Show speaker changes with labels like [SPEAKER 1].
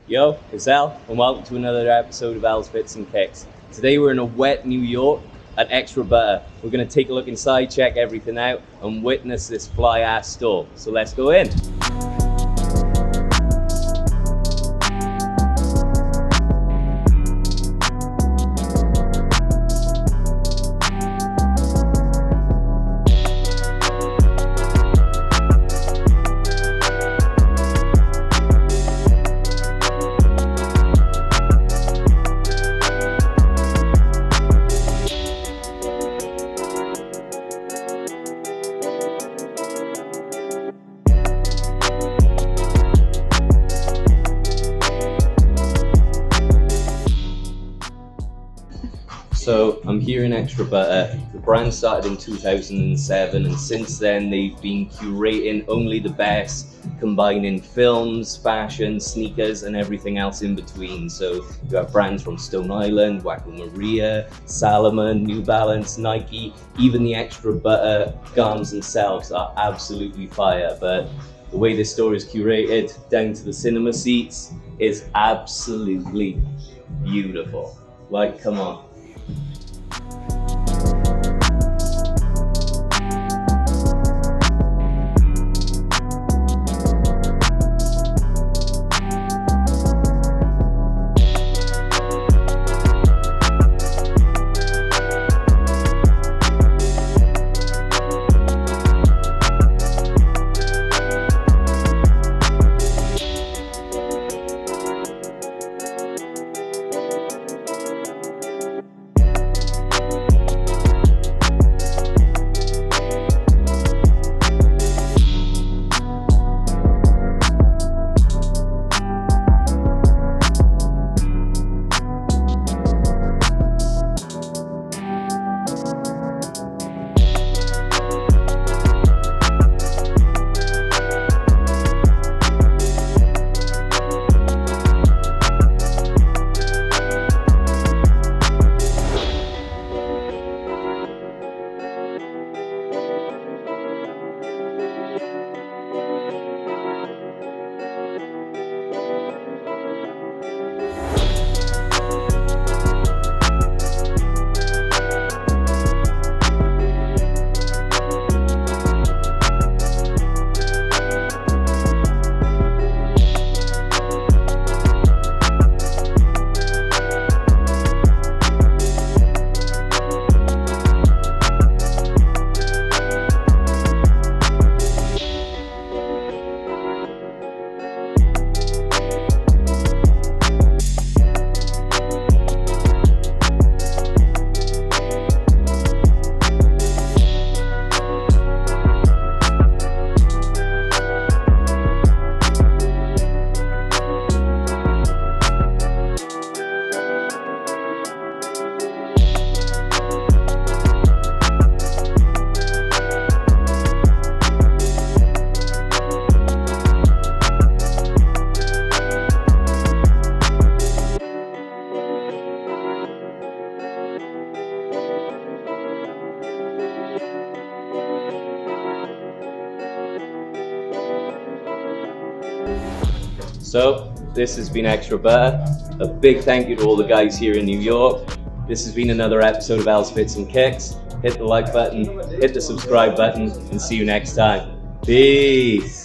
[SPEAKER 1] Yo, it's Al, and welcome to another episode of Al's Fits and Kicks. Today we're in a wet New York at Extra Butter. We're going to take a look inside, check everything out, and witness this fly-ass store. So let's go in. So I'm here in Extra Butter. The brand started in 2007, and since then they've been curating only the best, combining films, fashion, sneakers, and everything else in between. So you have brands from Stone Island, Wacko Maria, Salomon, New Balance, Nike. Even the Extra Butter garments themselves are absolutely fire. But the way this store is curated, down to the cinema seats, is absolutely beautiful. Like, come on. So this has been Extra Butter. A big thank you to all the guys here in New York. This has been another episode of Al's Fits and Kicks. Hit the like button, hit the subscribe button, and see you next time. Peace.